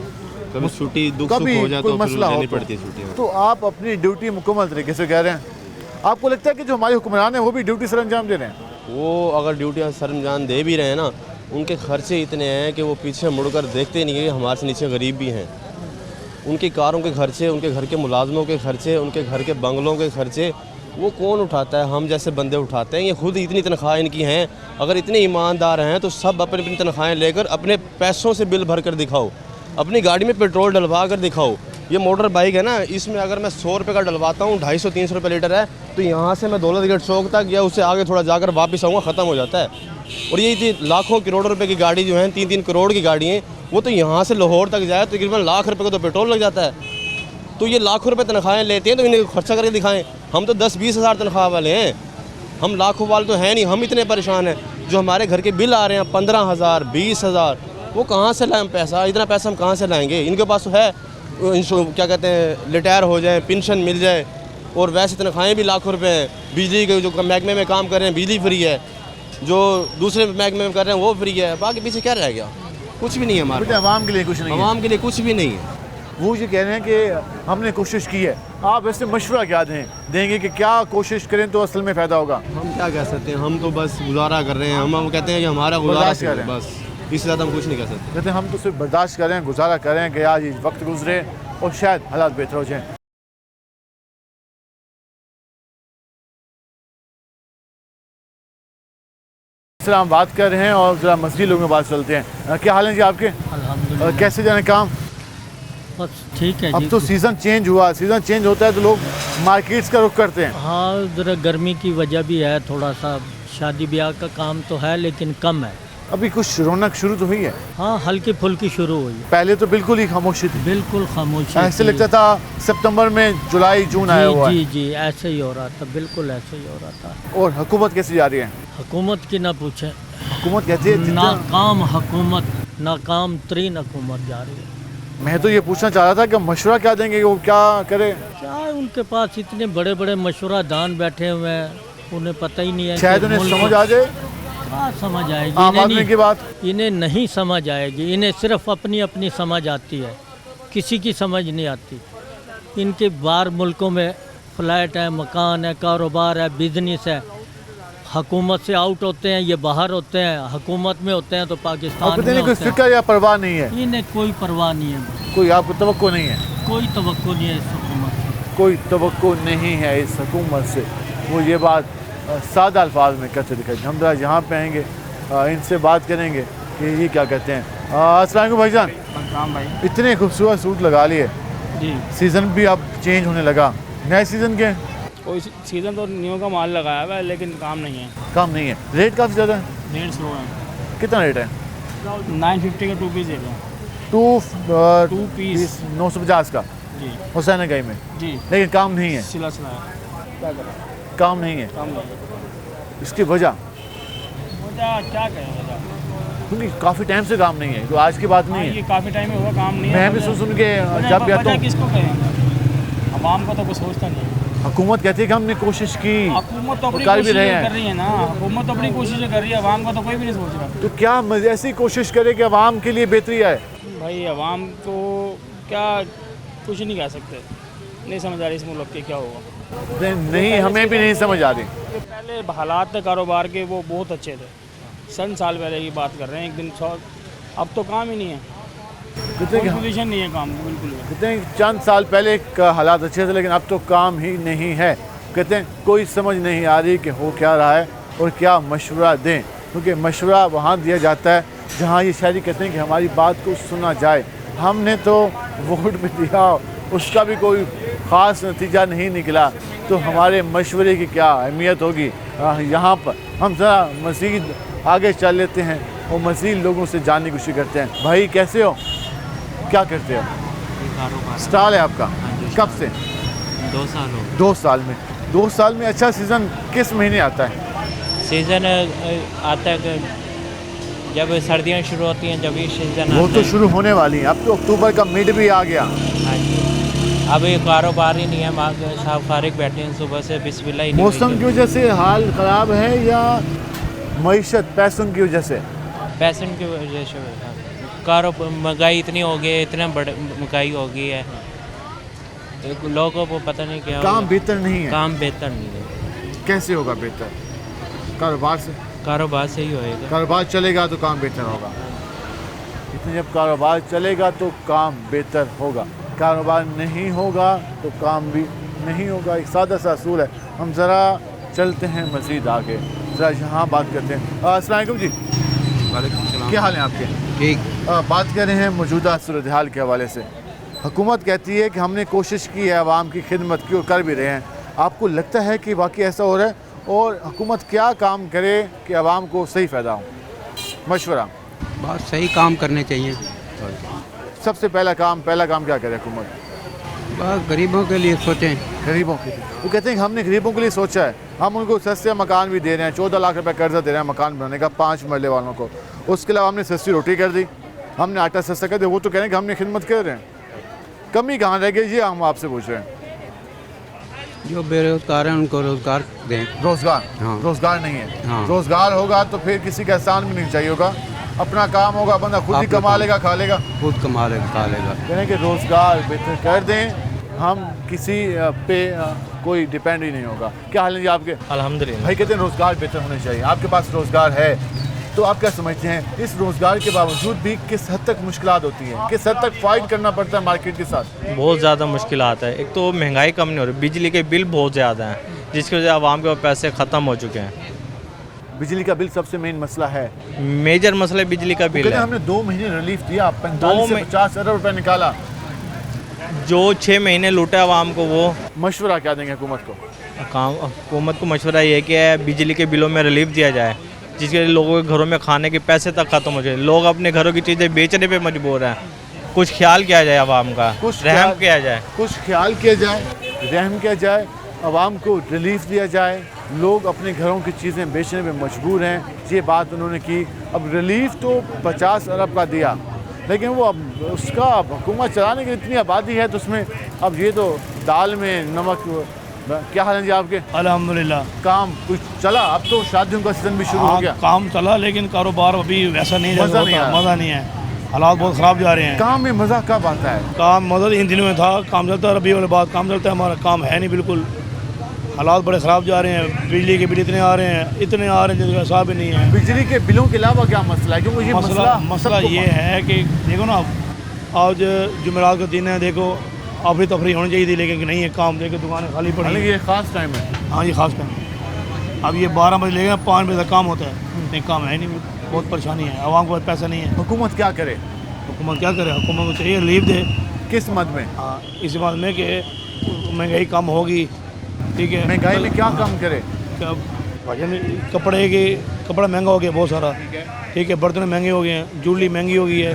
कभी छुट्टी दुख सुख हो जाए तो मसला लेनी पड़ती है छुट्टी। तो आप अपनी ड्यूटी मुकम्मल तरीके से कह रहे हैं। आपको लगता है कि जो हमारे हुक्मरान हैं वो भी ड्यूटी सर अंजाम दे रहे हैं? वो अगर ड्यूटी सर अंजाम दे भी रहे हैं ना, उनके खर्चे इतने हैं कि वो पीछे मुड़कर देखते नहीं है कि हमारे से नीचे गरीब भी हैं। उनकी कारों के खर्चे, उनके घर के मुलाजमों के खर्चे, उनके घर के बंगलों के खर्चे वो कौन उठाता है? हम जैसे बंदे उठाते हैं। ये खुद इतनी तनख्वाह इनकी हैं, अगर इतने ईमानदार हैं तो सब अपनी अपनी तनख्वाहें लेकर अपने पैसों से बिल भर कर दिखाओ, अपनी गाड़ी में पेट्रोल डलवा कर दिखाओ। ये मोटर बाइक है ना, इसमें अगर मैं 100 रुपये का डलवाता हूँ, 250-300 रुपये लीटर है, तो यहाँ से मैं दौलत गेट चौक तक या उससे आगे थोड़ा जाकर वापस आऊँगा, ख़त्म हो जाता है। और ये लाखों करोड़ों रुपए की गाड़ी जो है, 3-3 करोड़ की गाड़ी है, वो तो यहाँ से लाहौर तक जाए तो तकरीबन लाख रुपये का तो पेट्रोल लग जाता है। तो ये लाखों रुपए तनख्वाहें लेते हैं, तो इन्हें खर्चा करके दिखाएं। हम तो 10-20 हज़ार तनख्वाह वाले हैं, हम लाखों वाले तो हैं नहीं। हम इतने परेशान हैं, जो हमारे घर के बिल आ रहे हैं 15,000 20,000, वो कहाँ से लाएं पैसा? इतना पैसा हम कहाँ से लाएंगे? इनके पास तो है क्या कहते हैं, रिटायर हो जाए, पेंशन मिल जाए, और वैसे तनख्वाहें भी लाखों रुपए हैं। बिजली के जो महकमे में काम कर रहे हैं बिजली फ्री है, जो दूसरे महकमे में कर रहे हैं वो फ्री है। बाकी पीछे क्या रह गया? कुछ भी नहीं है हमारे। आवाम के लिए कुछ नहीं है। आवाम के लिए कुछ भी नहीं है। वो ये कह रहे हैं कि हमने कोशिश की है। आप वैसे मशवरा क्या देंगे कि क्या कोशिश करें तो असल में फ़ायदा होगा? हम क्या कह सकते हैं, हम तो बस गुजारा कर रहे हैं। हम कहते हैं कि हमारा गुजारा कर रहे हैं बस, इससे ज़्यादा हम कुछ नहीं कह सकते। कहते हैं हम तो सिर्फ बर्दाश्त कर रहे हैं, गुजारा कर रहे हैं कि आज वक्त गुजरे और शायद हालात बेहतर हो जाएँ। सर हम बात कर रहे हैं और ज़रा मस्जिद लोगों के पास चलते हैं। क्या हाल है जी आपके? अल्हम्दुलिल्लाह कैसे जाने काम? बस ठीक है अब जी। तो सीज़न चेंज हुआ, सीज़न चेंज होता है तो लोग मार्केट्स का रुख करते हैं। हाँ, ज़रा गर्मी की वजह भी है, थोड़ा सा शादी ब्याह का काम तो है लेकिन कम है। अभी कुछ रौनक शुरू तो हुई है? हाँ, हल्की फुल्की शुरू हुई है। पहले तो बिल्कुल ही खामोशी थी। बिल्कुल खामोशी ऐसे थी। लगता था सितंबर में जुलाई जून आया हुआ है। जी जी ऐसे ही हो रहा था, बिल्कुल ऐसे ही हो रहा था। और हुकूमत कैसी जा रही है? हुकूमत की ना पूछें, हुकूमत कहती है नाकाम हुकूमत, नाकाम तरीन हुकूमत जा रही है। मैं तो ये पूछना चाह रहा था कि मशवरा क्या देंगे कि वो क्या करे? क्या उनके पास इतने बड़े बड़े मशवरा दान बैठे हुए हैं, उन्हें पता ही नहीं है। शायद उन्हें समझ आ जाए। हाँ, समझ आएगी। आम आदमी की बात इन्हें नहीं समझ आएगी, इन्हें सिर्फ अपनी अपनी समझ आती है, किसी की समझ नहीं आती। इनके बाहर मुल्कों में फ्लैट है, मकान है, कारोबार है, बिजनेस है। हुकूमत से आउट होते हैं, ये बाहर होते हैं, हुकूमत में होते हैं तो पाकिस्तान में कोई फिक्र या परवाह नहीं है? इन्हें कोई परवाह नहीं है। कोई आपको तवक्को नहीं है? कोई तवक्को नहीं है इस हुकूमत से। कोई तवक्को नहीं है इस हुकूमत से। वो ये बात सादा अल्फाज में कहते दिखाई। हम जरा यहाँ पे आएंगे, इनसे बात करेंगे कि ये क्या कहते हैं। अस्सलाम वालेकुम भाईजान। भाई इतने खूबसूरत सूट लगा लिए जी, सीज़न भी अब चेंज होने लगा, नए सीज़न के कोई सीज़न तो न्यू का माल लगाया हुआ है लेकिन काम नहीं है। काम नहीं है, रेट काफ़ी ज़्यादा है। रेट स्लो है। कितना रेट है? 950 का 2 पीस देगा। टू पीस 950 का जी, हुसैन गई में जी। लेकिन काम नहीं है। सिला सिला है, क्या करें, काम नहीं है। काम नहीं है। इसकी वजह क्या करें वजह? क्योंकि काफ़ी टाइम से काम नहीं है, तो आज की बात नहीं ये है। काफ़ी टाइम में हुआ काम नहीं है। मैं भी सुन के जब भी आता हूँ, किसको करेंगे? आवाम को तो कुछ सोचता नहीं है। हुकूमत कहती है कि हमने कोशिश की, हुकूमत तो अपनी कर भी कोशिश रहे कर रही है ना, हुकूमत तो अपनी कोशिश कर रही है, आवाम का तो कोई भी नहीं सोच रहा। तो क्या ऐसी कोशिश करे कि आवाम के लिए बेहतरी आए? भाई आवाम को क्या कुछ नहीं कह सकते, नहीं समझ आ रही इस मुल्क के क्या होगा। नहीं, हमें भी नहीं समझ आ रही। पहले हालात थे कारोबार के वो बहुत अच्छे थे, 100 साल पहले की बात कर रहे हैं। एक दिन 100, अब तो काम ही नहीं है, कोई पोजीशन नहीं है काम की बिल्कुल भी। कहते हैं चंद साल पहले का हालात अच्छे थे लेकिन अब तो काम ही नहीं है। कहते हैं कोई समझ नहीं आ रही कि हो क्या रहा है और क्या मशवरा दें, क्योंकि मशवरा वहाँ दिया जाता है जहाँ ये शहरी कहते हैं कि हमारी बात को सुना जाए। हमने तो वोट भी दिया, उसका भी कोई ख़ास नतीजा नहीं निकला, तो हमारे मशवरे की क्या अहमियत होगी। यहाँ पर हम ज़रा मज़ीद आगे चल लेते हैं और मज़ीद लोगों से जानने की कोशिश करते हैं। भाई कैसे हो, क्या करते हो? स्टॉल है आपका? कब से? 2 साल हो। 2 साल में? 2 साल में अच्छा सीज़न किस महीने आता है? सीज़न आता है जब सर्दियाँ शुरू होती हैं, जब ये सीज़न वो तो शुरू होने वाली है, अब तो अक्टूबर का मिड भी आ गया। हाँ जी, अब ये कारोबार ही नहीं है, साहब फारिग बैठे हैं सुबह से, बिस्मिल्लाह ही नहीं। मौसम की वजह से हाल ख़राब है या मईशत पैसों की वजह से? पैसों की वजह से महंगाई इतनी हो गई है, इतना बड़ा महंगाई हो गई है, लोगों को पता नहीं क्या काम बेहतर नहीं है। काम बेहतर नहीं है। कैसे होगा बेहतर? कारोबार से? कारोबार से ही होएगा। कारोबार चलेगा तो काम बेहतर होगा। इतने जब कारोबार चलेगा तो काम बेहतर होगा, कारोबार नहीं होगा तो काम भी नहीं होगा। एक सादा सा असूल है। हम ज़रा चलते हैं मज़ीद आगे, ज़रा यहाँ बात करते हैं। अस्सलाम वालेकुम जी। वालेकुम सलाम। क्या हाल है आपके? ठीक। बात कर रहे हैं मौजूदा सूरत हाल के हवाले से। हुकूमत कहती है कि हमने कोशिश की है, आवाम की खिदमत की और कर भी रहे हैं। आपको लगता है कि वाकई ऐसा हो रहा है? और हुकूमत क्या काम करे कि आवाम को सही फ़ायदा हो? मशवरा बहुत सही काम करने चाहिए। सबसे पहला काम क्या करे हुकूमत? बस गरीबों के लिए सोचें। गरीबों के लिए वो कहते हैं कि हमने गरीबों के लिए सोचा है, हम उनको सस्ते मकान भी दे रहे हैं, 14 लाख रुपए कर्जा दे रहे हैं मकान बनाने का 5 मरले वालों को। उसके अलावा हमने सस्ती रोटी कर दी, हमने आटा सस्ता कर दिया। वो तो कह रहे हैं कि हमने खिदमत कर रहे हैं। कमी कहाँ रह गई ये हम आपसे पूछ रहे हैं। जो बेरोजगार हैं उनको रोजगार दें। रोजगार? हाँ। रोजगार नहीं है। हाँ। रोजगार होगा तो फिर किसी का एहसान भी नहीं चाहिए होगा, अपना काम होगा, बंदा खुद ही कमा लेगा, खा लेगा, खुद कमा लेगा, खा लेगा। कहने कि रोजगार बेहतर कर दें, हम किसी पे कोई डिपेंड ही नहीं होगा। क्या हाल है जी आपके? अल्हम्दुलिल्लाह। भाई कहते हैं रोजगार बेहतर होने चाहिए, आपके पास रोजगार है तो आप क्या समझते हैं इस रोजगार के बावजूद भी किस हद तक मुश्किलात होती हैं, किस हद तक फाइट करना पड़ता है मार्केट के साथ? बहुत ज़्यादा मुश्किलात है। एक तो महंगाई कम नहीं हो रही, बिजली के बिल बहुत ज़्यादा हैं, जिसकी वजह से आवाम के पैसे ख़त्म हो चुके हैं। बिजली का बिल सबसे मेन मसला है, मेजर मसला बिजली का बिल है। हमने 2 महीने रिलीफ दिया, 45 से 50 अरब रुपए निकाला, जो 6 महीने लूटा आवाम को, वो मशवरा क्या देंगे हुकूमत को? हुकूमत को मशवरा ये कि बिजली के बिलों में रिलीफ दिया जाए, जिसके लिए लोगों के घरों में खाने के पैसे तक ख़त्म हो जाए। लोग अपने घरों की चीज़ें बेचने पे मजबूर हैं। कुछ ख्याल किया जाए आवाम का, कुछ रहम किया जाए, कुछ ख्याल किया जाए, रहम किया जाए, आवाम को रिलीफ दिया जाए। लोग अपने घरों की चीज़ें बेचने पे मजबूर हैं, ये बात उन्होंने की। अब रिलीफ तो 50 अरब का दिया, लेकिन वो अब उसका हुकूमत चलाने की इतनी आबादी है तो उसमें अब ये तो दाल में नमक। क्या हाल है जी आपके? अल्हम्दुलिल्लाह। काम कुछ चला? अब तो शादियों का सीजन भी शुरू हो गया। काम चला, लेकिन कारोबार अभी वैसा नहीं मज़ा होता, नहीं आ रहा। मज़ा नहीं है, हालात बहुत ख़राब जा रहे हैं। काम में मज़ा कब आता है? काम मज़ा इन दिनों में था, काम चलता है, रबी वाले बाद काम चलता है, हमारा काम है नहीं बिल्कुल। हालात बड़े ख़राब जा रहे हैं, बिजली के बिल इतने आ रहे हैं जिनका हिसाब ही नहीं है। बिजली के बिलों के अलावा क्या मसला है? क्योंकि ये मसला ये है कि देखो ना, आज जुमेरात का दिन है, देखो अफरी तफरी होनी चाहिए थी, लेकिन नहीं है। काम देखो, दुकानें खाली पड़ी हैं। ये ख़ास टाइम है। हाँ, ये ख़ास टाइम। अब ये 12 बजे लेगा, 5 बजे तक काम होता है, नहीं काम है नहीं, बहुत परेशानी है, आवाम को पैसा नहीं है। हुकूमत क्या करे? हुकूमत क्या करे? हुकूमत को चाहिए रिलीफ दे। किस मद में? हाँ, इस बात में कि महंगाई कम होगी, ठीक है। महंगाई में क्या कम करे? कपड़ा महंगा हो गया बहुत सारा, ठीक है। बर्तन महंगे हो गए हैं, ज्वेलरी महंगी हो गई है,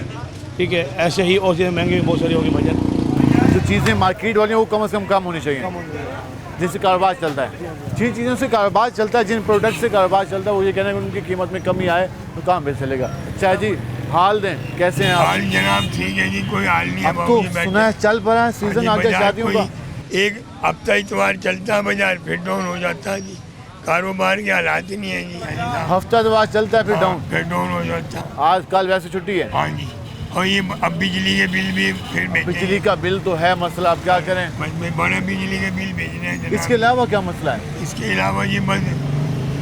ठीक है। ऐसे ही और चीज़ें महंगी बहुत सारी हो गई भाईजान। जो चीज़ें मार्केट वाली हैं वो कम से कम होनी चाहिए, जिससे कारोबार चलता है। जिन चीज़ों से कारोबार चलता है, जिन प्रोडक्ट से कारोबार चलता है, वो ये कहना है कि उनकी कीमत में कमी आए तो काम भी चलेगा। चाहे जी हाल दें, कैसे हैं आप? हाल जनाब ठीक है जी, कोई हाल नहीं है। अब तो सुना है चल पड़ा है सीजन आ गया शादियों का। एक हफ्ता इतवार चलता है बाजार, फिर डाउन हो जाता है जी। कारोबार के हालात ही नहीं है जी। हफ्ता इतवार चलता है, फिर डाउन हो जाता है। आज कल वैसे छुट्टी है। हाँ जी। और ये अब बिजली के बिल भी फिर बिजली का बिल तो है मसला, अब क्या करें? बड़ा बिजली के बिल भेजने हैं। इसके अलावा क्या मसला है? इसके अलावा ये बस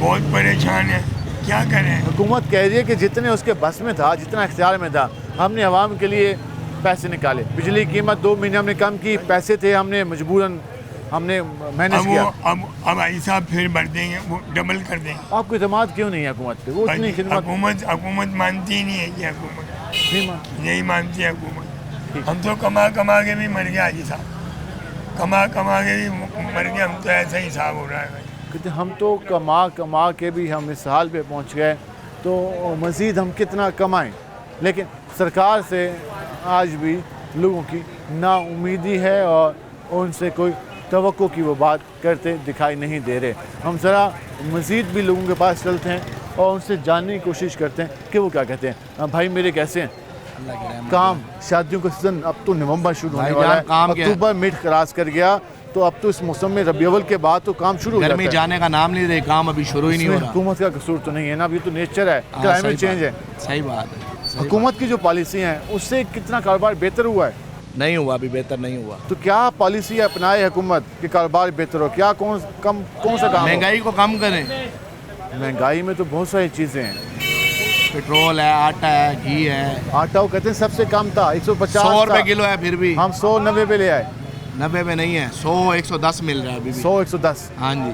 बहुत परेशान है, क्या करें। हुकूमत कह रही है कि जितने उसके बस में था, जितना इख्तियार में था, हमने आवाम के लिए पैसे निकाले। बिजली की कीमत 2 महीने हमने कम की, पैसे थे, हमने मजबूरन हमने मैनेज किया। अब ऐसा फिर बढ़ देंगे, वो डबल कर देंगे। आपको इतमाद क्यों नहीं है हुकूमत पे? वो इतनी खिदमत हुकूमत मानती ही नहीं है कि हुकूमत नहीं मानती है हुकूमत। हम तो कमा कमा के भी मर गया जी साहब, कमा कमा के भी मर गया। हम तो ऐसा ही हिसाब हो रहा है भाई। हम तो कमा कमा के भी हम इस हाल पे पहुंच गए, तो मज़ीद हम कितना कमाएं? लेकिन सरकार से आज भी लोगों की नाउमीदी है और उनसे कोई तवक्को की वो बात करते दिखाई नहीं दे रहे। हम ज़रा मज़ीद भी लोगों के पास चलते हैं और उनसे जानने की कोशिश करते हैं कि वो क्या कहते हैं। भाई मेरे कैसे हैं? काम, शादियों का सीज़न अब तो नवंबर शुरू होने वाला है, अक्टूबर मिड क्रॉस कर गया, तो अब तो इस मौसम में रबी अव्वल के बाद तो काम शुरू हो जाता है। गर्मी जाने का नाम नहीं दे, काम अभी शुरू ही नहीं हो रहा। हुकूमत का कसूर तो नहीं है ना, अब ये तो नेचर है, क्लाइमेट चेंज है। सही बात है। हुकूमत की जो पॉलिसी हैं उससे कितना कारोबार बेहतर हुआ है? नहीं हुआ, अभी बेहतर नहीं हुआ। तो क्या पॉलिसी अपनाए हुकूमत कि कारोबार बेहतर हो? क्या कौन सा काम? महंगाई को कम करें। महंगाई में तो बहुत सारी चीज़ें हैं, पेट्रोल है, आटा है, घी है। आटा वो कहते हैं सबसे कम था 150 100 रुपए किलो है, फिर भी हम 190 पे ले आए। 90 पे नहीं है, 100 110 मिल रहा है अभी भी। 100 110। हाँ जी।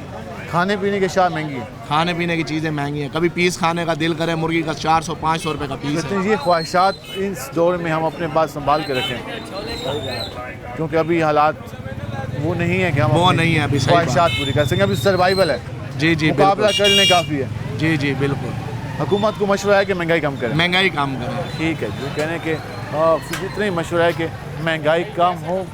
खाने पीने की शायद महंगी है, खाने पीने की चीज़ें महंगी हैं। कभी पीस खाने का दिल करे, मुर्गी का 400-500 रुपये का पीस है। ये ख्वाहिशात इस दौर में हम अपने पास संभाल के रखें, क्योंकि अभी हालात वो नहीं है कि हम वो नहीं है अभी ख्वाहिशात पूरी कर सकें। अभी सर्वाइवल है, जी जी, मुकाबला कर लेने काफ़ी है। जी जी बिल्कुल। हुकूमत को मशवरा है कि महंगाई कम करें। महंगाई कम करें, ठीक है। जो कहने के इतना ही मशवरा है कि महंगाई कम हो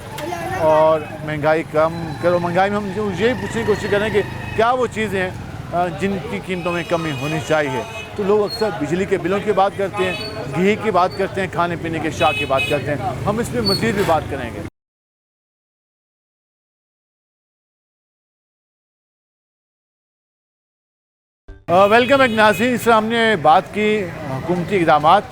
और महंगाई कम करो। महंगाई में हम यही पूछने की कोशिश करें कि क्या वो चीज़ें हैं जिनकी कीमतों में कमी होनी चाहिए। तो लोग अक्सर बिजली के बिलों की बात करते हैं, घी की बात करते हैं, खाने पीने के शाक की बात करते हैं। हम इस पर मज़ीद भी बात करेंगे। वेलकम एक नाज़रीन। इस हमने बात की हुकूमती इक़दामात,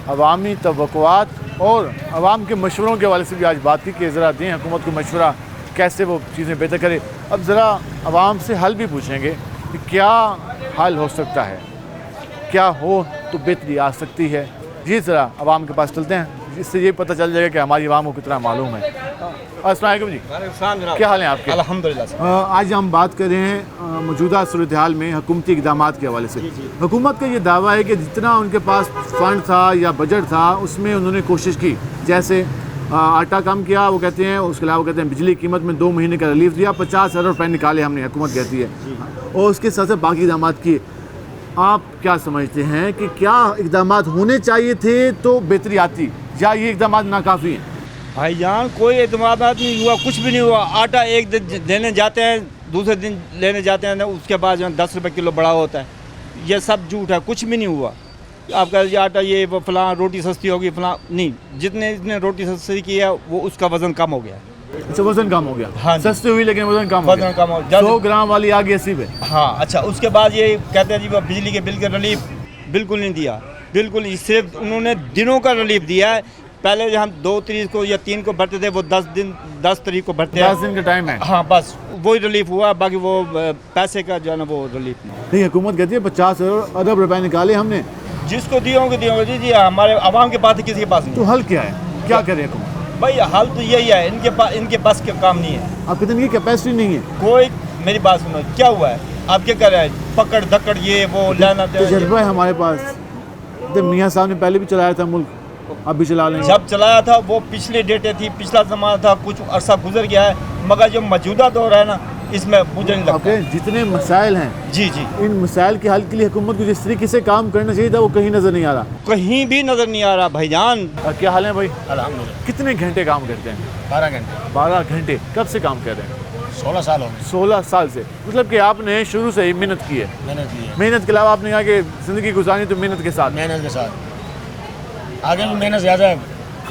अवामी तवक्कुआत और आवाम के मशवरों के हवाले से भी आज बात की कि ज़रा दें हुकूमत को मशवरा कैसे वो चीज़ें बेहतर करे। अब ज़रा आवाम से हल भी पूछेंगे कि क्या हल हो सकता है, क्या हो तो बेहतरी आ सकती है। जी ज़रा आवाम के पास चलते हैं, इससे ये पता चल जाएगा कि हमारी आवाम को कितना मालूम है। अस्सलाम वालेकुम जी, क्या हाल है आपके? अल्हम्दुलिल्लाह। आज हम बात कर रहे हैं मौजूदा सूरत हाल में हुकूमती इक़दामात के हवाले से। हुकूमत का ये दावा है कि जितना उनके पास फ़ंड था या बजट था उसमें उन्होंने कोशिश की, जैसे आटा कम किया वो कहते हैं, उसके अलावा कहते हैं बिजली कीमत में 2 महीने का रिलीफ दिया, 50 अरब रुपये निकाले हमने, हुकूमत कहती है, और उसके साथ साथ बाकी इक़दामात किए। आप क्या समझते हैं कि क्या इक़दामात होने चाहिए थे तो बेहतरी आती, या ये इक़दामात नाकाफ़ी हैं? भाईजान कोई एतमाद नहीं हुआ, कुछ भी नहीं हुआ। आटा एक दिन लेने जाते हैं, दूसरे दिन लेने जाते हैं, उसके बाद जो 10 रुपये किलो बड़ा होता है। ये सब झूठ है, कुछ भी नहीं हुआ। आपका ये आटा ये फलां रोटी सस्ती होगी फलां नहीं, जितने रोटी सस्ती की है वो उसका वज़न कम हो गया। अच्छा, वज़न कम हो गया। हाँ, सस्ती हुई लेकिन वज़न कम हो गया। 100 ग्राम वाली आ गई 80 पे। हाँ अच्छा, उसके बाद ये कहते हैं जी वो बिजली के बिल का रिलीफ बिल्कुल नहीं दिया, बिल्कुल सिर्फ उन्होंने दिनों का रिलीफ दिया है। पहले जो हम 2 तारीख को या 3 को भरते थे वो 10 तारीख को भरते हैं। 10 दिन का टाइम है। हाँ बस वही रिलीफ हुआ, बाकी वो पैसे का जो है ना वो रिलीफ नहीं। हुकूमत कहती है 50 अरब रुपए निकाले हमने, जिसको दिए होंगे जी जी, हमारे आवाम के पास किसी के पास नहीं। तो हल क्या है, क्या करे हुकूमत? भाई हल तो यही है, इनके बस के काम नहीं है। आप कहते हैं कि कैपेसिटी नहीं है कोई। मेरी बात सुनो, क्या हुआ है, आप क्या कर रहे हैं, पकड़ धक्कड़ ये वो लेना तजुर्बा है हमारे पास। तो मियाँ साहब ने पहले भी चलाया था मुल्क, अब भी चला लेंगे। जब चलाया था वो पिछले डेटें थी, पिछला ज़माना था, कुछ अरसा गुजर गया है, मगर जो मौजूदा दौर है ना इसमें मुझे नहीं लगता। जितने मसाइल हैं जी जी, इन मसाइल के हल के लिए हुकूमत को जिस तरीके से काम करना चाहिए था वो कहीं नज़र नहीं आ रहा, कहीं भी नज़र नहीं आ रहा भाईजान। क्या हाल है भाई? अल्हम्दुलिल्लाह। कितने घंटे काम करते हैं? 12 घंटे। 12 घंटे। कब से काम कर रहे हैं? 16 साल हो गए। 16 साल से, मतलब कि आपने शुरू से ही मेहनत की है। मेहनत के अलावा आपने कहा कि ज़िंदगी गुजारनी तो मेहनत के साथ। मेहनत के साथ आगे भी मेहनत ज़्यादा है,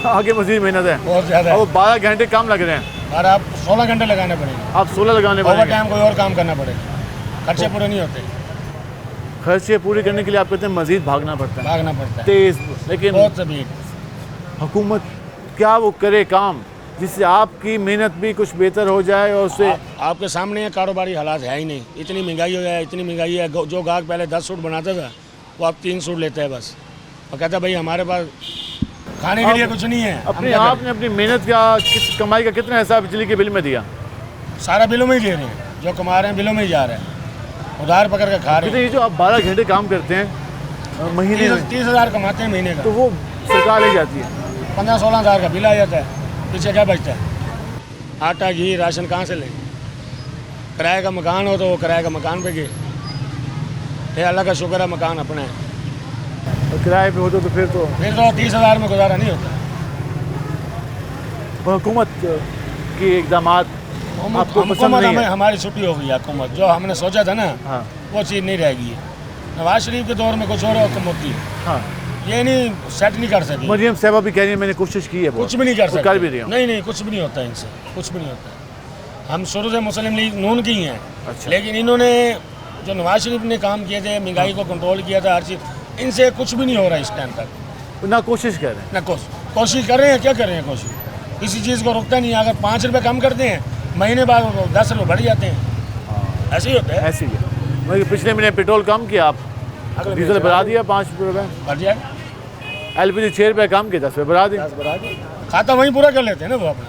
आगे मज़ीद मेहनत है, बहुत ज़्यादा। और 12 घंटे काम लग रहे हैं और आप 16 घंटे लगाने पड़ेंगे। आप 16 लगाने पड़ेंगे। टाइम कोई और काम करना पड़ेगा, खर्चे पूरे नहीं होते। खर्चे पूरे करने के लिए आप कहते हैं मज़ीद भागना पड़ता है तेज़, लेकिन बहुत सभी हुकूमत क्या वो करे काम जिससे आपकी मेहनत भी कुछ बेहतर हो जाए। और उससे आपके सामने कारोबारी हालात है ही नहीं, इतनी महंगाई हो जाए, इतनी महंगाई है। जो गाहक पहले 10 सूट बनाता था वो अब 3 सूट लेता है बस, और कहता है भाई हमारे पास खाने के लिए कुछ नहीं है। अपने आपने अपनी मेहनत का कमाई का कितना हिसाब बिजली के बिल में दिया? सारा बिलों में ही दे रहे हैं, जो कमा रहे हैं बिलों में ही जा रहे हैं, उधार पकड़ के खा रहे हैं। ये जो आप 12 घंटे काम करते हैं महीने में 30,000 कमाते हैं महीने का, तो वो सरकार ले जाती है। 15-16 हज़ार का बिल आ जाता है, पीछे क्या बचता है? आटा घी राशन कहाँ से लें? किराए का मकान हो तो वो किराए का मकान पे गए, ये अल्लाह का शुक्र है मकान अपना है। और किराए पे हो तो फिर तो 30,000 में गुजारा नहीं होता। हुकूमत के इक़दामात आपको पसंद नहीं है? हमारी छुट्टी हो गई है हुकूमत, जो हमने सोचा था ना हाँ। वो चीज़ नहीं रह गई है। नवाज शरीफ के दौर में कुछ और हुकूमत थी, हाँ। ये नहीं सेट नहीं कर सकी। मरियम साहबा भी कह रही है मैंने कोशिश की है, कुछ भी नहीं कर सकते। कर भी रही हूँ। नहीं कुछ भी नहीं होता इनसे, कुछ भी नहीं होता। हम शुरू से मुस्लिम लीग नून की हैं। अच्छा। लेकिन इन्होंने जो नवाज शरीफ ने काम किए थे, महंगाई को कंट्रोल किया था, हर चीज़, इनसे कुछ भी नहीं हो रहा इस टाइम तक। ना कोशिश कर रहे हैं, ना कोशिश कर रहे हैं। क्या कर रहे हैं कोशिश? किसी चीज़ को रुकता नहीं। अगर 5 रुपये कम करते हैं, महीने बाद 10 रुपये बढ़ जाते हैं। ऐसे ही होता है। ऐसे ही पिछले महीने पेट्रोल कम किया, आप डीजल बढ़ा दिया 5 रुपये, बढ़ जाए। LPG 6 रुपये कम किया, 10 रुपये बढ़ा दिया। खाता वहीं पूरा कर लेते हैं ना वो अपना,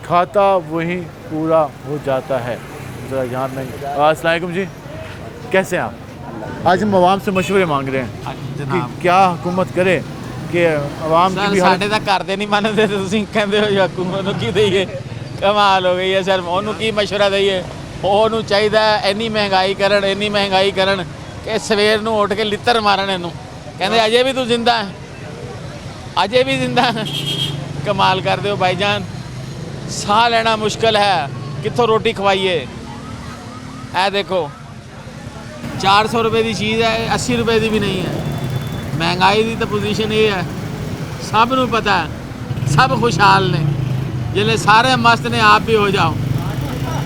खाता वहीं पूरा हो जाता है। ज़रा यहाँ में अस्सलाम वालेकुम जी, कैसे हैं आप? आज हम आवाम से मशवरे मांग रहे हैं कि क्या हुकूमत करे कि आवाम की भी ਸਾਡੇ ਤਾਂ ਘਰ ਦੇ ਨਹੀਂ ਮੰਨਦੇ ਤੇ ਤੁਸੀਂ ਕਹਿੰਦੇ ਹੋ ਹਕੂਮਤ ਨੂੰ ਕੀ ਦਈਏ? ਕਮਾਲ ਹੋ ਗਈ ਹੈ ਸਰ। ਉਹਨੂੰ ਕੀ ਮਸ਼ਵਰਾ ਦਈਏ? ਉਹਨੂੰ ਚਾਹੀਦਾ ਇੰਨੀ ਮਹਿੰਗਾਈ ਕਰਨ ਕਿ ਸਵੇਰ ਨੂੰ ਉੱਠ ਕੇ ਲਿੱਤਰ ਮਾਰਨ ਇਹਨੂੰ, ਕਹਿੰਦੇ ਅਜੇ ਵੀ ਤੂੰ ਜ਼ਿੰਦਾ ਹੈ, ਅਜੇ ਵੀ ਜ਼ਿੰਦਾ ਹੈ। ਕਮਾਲ ਕਰਦੇ ਹੋ ਭਾਈਜਾਨ, ਸਾਹ ਲੈਣਾ ਮੁਸ਼ਕਲ ਹੈ, ਕਿੱਥੋਂ ਰੋਟੀ ਖਵਾਈਏ? ਇਹ ਦੇਖੋ 400 रुपए की चीज़ है, 80 रुपए की भी नहीं है। महंगाई की तो पोजीशन ये है, सब नूं पता है, सब खुशहाल ने, जिले सारे मस्त ने आप भी हो जाओ,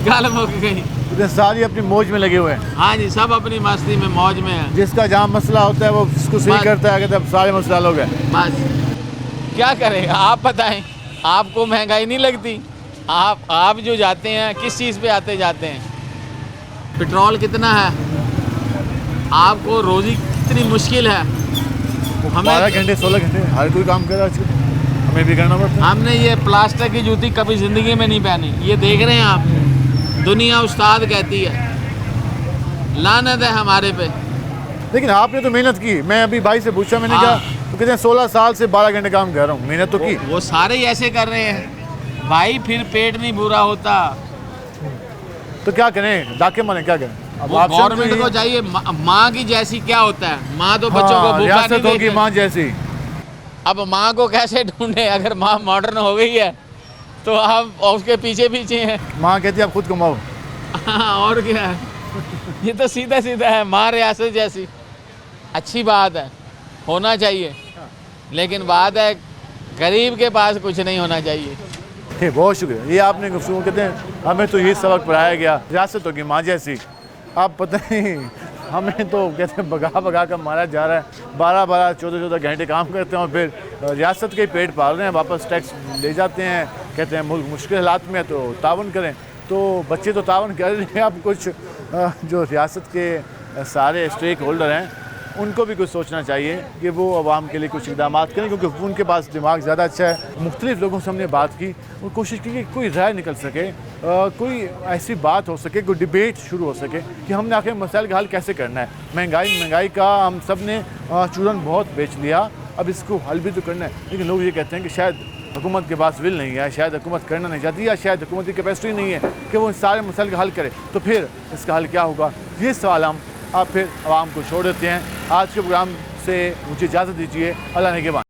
गल मुक गई। इतने सारी अपनी मौज में लगे हुए हैं। हाँ जी, सब अपनी मस्ती में मौज में है। जिसका जहाँ मसला होता है वो उसको सही करता है, कहते हैं सारे मसला लोग हैं। बस क्या करेगा आप बताएं, आपको महंगाई नहीं लगती? आप जो जाते हैं किस चीज़ पे आते जाते हैं? पेट्रोल कितना है, आपको रोज़ी कितनी मुश्किल है। हमें 12 घंटे 16 घंटे हर कोई काम कर रहा है, हमें भी करना पड़ता है। हमने ये प्लास्टिक की जूती कभी ज़िंदगी में नहीं पहनी। ये देख रहे हैं आप, दुनिया उस्ताद कहती है, लानत है हमारे पे। लेकिन आपने तो मेहनत की। मैं अभी भाई से पूछा, मैंने कहा तो कहते हैं 16 साल से 12 घंटे काम कर रहा हूँ, मेहनत तो की। वो सारे ही ऐसे कर रहे हैं भाई, फिर पेट नहीं पूरा होता तो क्या करें, डाके माने क्या करें? अब गवर्नमेंट को चाहिए, माँ की जैसी क्या होता है, माँ तो बच्चों को भूखा नहीं रियासत होगी देती। माँ जैसी। अब माँ को कैसे ढूंढे? अगर माँ मॉडर्न हो गई है तो आप उसके पीछे पीछे हैं। माँ कहती है आप खुद कमाओ। और क्या है, ये तो सीधा सीधा है, माँ रियासत जैसी। अच्छी बात है, होना चाहिए, लेकिन बात है गरीब के पास कुछ नहीं होना चाहिए। बहुत शुक्रिया, ये आपने गुफ्तगू, कहते हैं हमें तो ये सबक पढ़ाया गया, रियासत होगी माँ जैसी। आप पता नहीं, हमें तो कहते हैं भगा भगा कर मारा जा रहा है। 12 14 घंटे काम करते हैं और फिर रियासत के पेट पाल रहे हैं, वापस टैक्स ले जाते हैं। कहते हैं मुल्क मुश्किल हालात में है तो तावन करें, तो बच्चे तो तावन कर रहे हैं। अब कुछ जो रियासत के सारे स्टेक होल्डर हैं उनको भी कुछ सोचना चाहिए कि वो आवाम के लिए कुछ इक़दाम करें, क्योंकि उनके पास दिमाग ज़्यादा अच्छा है। मुख्तलिफ़ लोगों से हमने बात की और कोशिश की कि कोई राय निकल सके, कोई ऐसी बात हो सके, कोई डिबेट शुरू हो सके कि हमने आखिर मसाइल का हल कैसे करना है। महंगाई का हम सब ने चूरन बहुत बेच लिया, अब इसको हल भी तो करना है। लेकिन लोग ये कहते हैं कि शायद हुकूमत के पास विल नहीं है, शायद हुकूमत करना नहीं चाहती, या शायद हुकूमत की कैपेसिटी नहीं है कि वो इन सारे मसाइल का हल करे। तो फिर इसका हल क्या होगा, ये सवाल हम आप फिर आवाम को छोड़ देते हैं। आज के प्रोग्राम से मुझे इजाज़त दीजिए। अल्लाह ने के बाद।